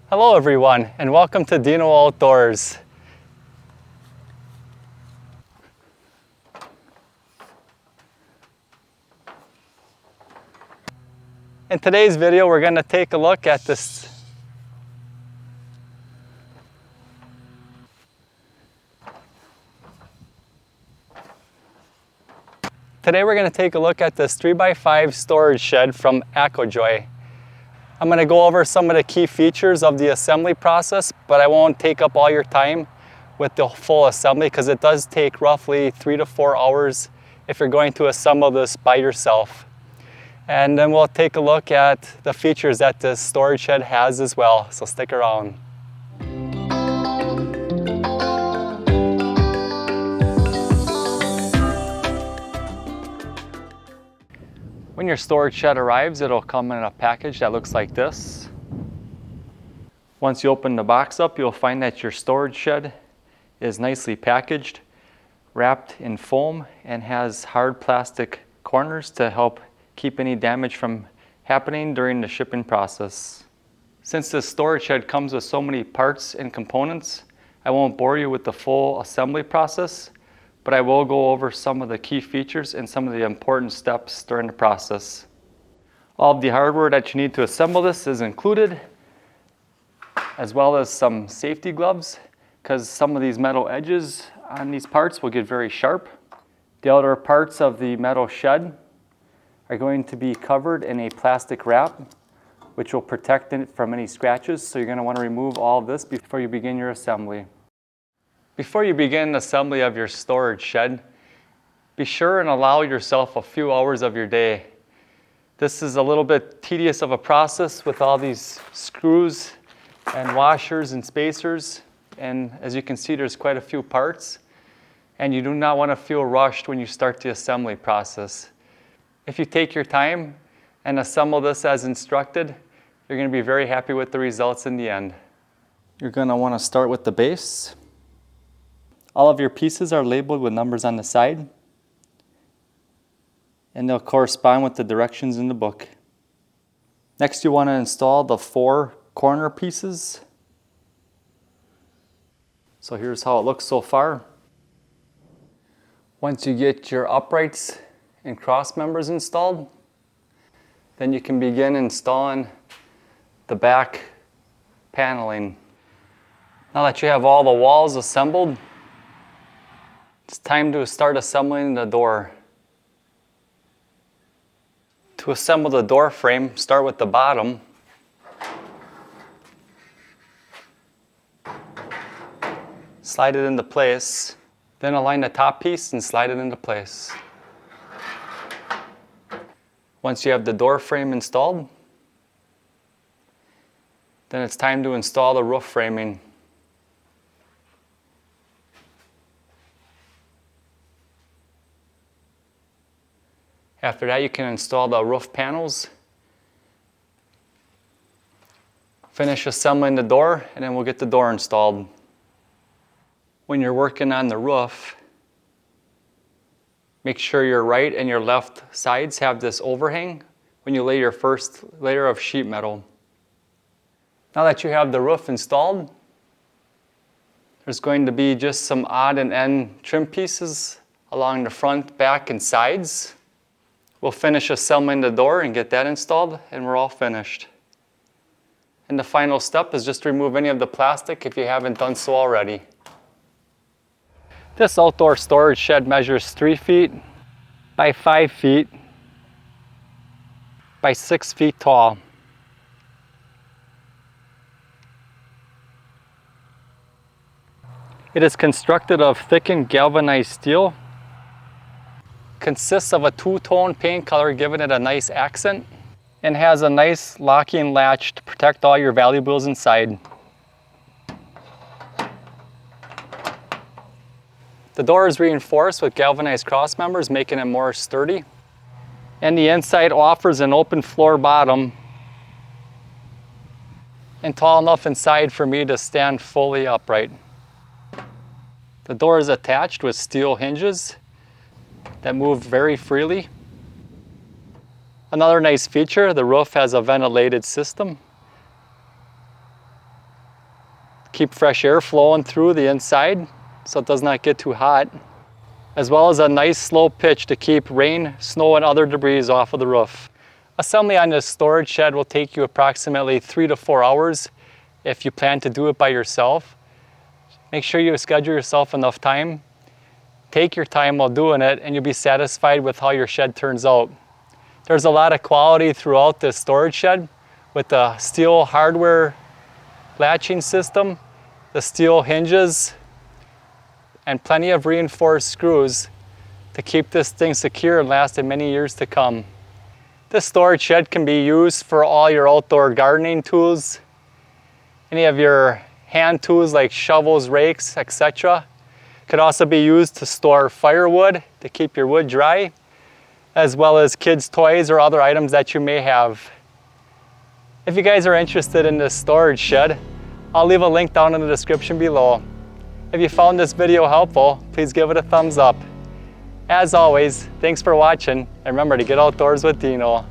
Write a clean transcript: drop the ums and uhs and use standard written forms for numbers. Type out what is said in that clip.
Hello everyone, and welcome to Deano Outdoors. In today's video, we're going to take a look at this Today we're going to take a look at this 3x5 storage shed from AECOJOY. I'm going to go over some of the key features of the assembly process, but I won't take up all your time with the full assembly because it does take roughly 3 to 4 hours if you're going to assemble this by yourself. And then we'll take a look at the features that this storage shed has as well, so stick around. When your storage shed arrives, it'll come in a package that looks like this. Once you open the box up, you'll find that your storage shed is nicely packaged, wrapped in foam, and has hard plastic corners to help keep any damage from happening during the shipping process. Since this storage shed comes with so many parts and components, I won't bore you with the full assembly process, but I will go over some of the key features and some of the important steps during the process. All of the hardware that you need to assemble this is included, as well as some safety gloves, because some of these metal edges on these parts will get very sharp. The outer parts of the metal shed are going to be covered in a plastic wrap, which will protect it from any scratches, so you're going to want to remove all of this before you begin your assembly. Before you begin assembly of your storage shed, be sure and allow yourself a few hours of your day. This is a little bit tedious of a process with all these screws and washers and spacers, and as you can see, there's quite a few parts, and you do not want to feel rushed when you start the assembly process. If you take your time and assemble this as instructed, you're going to be very happy with the results in the end. You're going to want to start with the base. All of your pieces are labeled with numbers on the side, and they'll correspond with the directions in the book. Next, you want to install the 4 corner pieces. So here's how it looks so far. Once you get your uprights and cross members installed, then you can begin installing the back paneling. Now that you have all the walls assembled, it's time to start assembling the door. To assemble the door frame, start with the bottom. Slide it into place. Then align the top piece and slide it into place. Once you have the door frame installed, then it's time to install the roof framing. After that, you can install the roof panels. Finish assembling the door, and then we'll get the door installed. When you're working on the roof, make sure your right and your left sides have this overhang when you lay your first layer of sheet metal. Now that you have the roof installed, there's going to be just some odd and end trim pieces along the front, back, and sides. We'll finish assembling the door and get that installed, and we're all finished. And the final step is just remove any of the plastic if you haven't done so already. This outdoor storage shed measures 3 feet by 5 feet by 6 feet tall. It is constructed of thickened galvanized steel. Consists of a 2-tone paint color, giving it a nice accent, and has a nice locking latch to protect all your valuables inside. The door is reinforced with galvanized cross members, making it more sturdy. And the inside offers an open floor bottom and tall enough inside for me to stand fully upright. The door is attached with steel hinges that move very freely. Another nice feature, the roof has a ventilated system keep fresh air flowing through the inside so it does not get too hot, as well as a nice slow pitch to keep rain, snow, and other debris off of the roof. Assembly on this storage shed will take you approximately 3 to 4 hours if you plan to do it by yourself. Make sure you schedule yourself enough time. Take your time while doing it and you'll be satisfied with how your shed turns out. There's a lot of quality throughout this storage shed with the steel hardware latching system, the steel hinges, and plenty of reinforced screws to keep this thing secure and last many years to come. This storage shed can be used for all your outdoor gardening tools, any of your hand tools like shovels, rakes, etc. Could also be used to store firewood to keep your wood dry, as well as kids' toys or other items that you may have. If you guys are interested in this storage shed, I'll leave a link down in the description below. If you found this video helpful, please give it a thumbs up. As always, thanks for watching, and remember to get outdoors with Deano.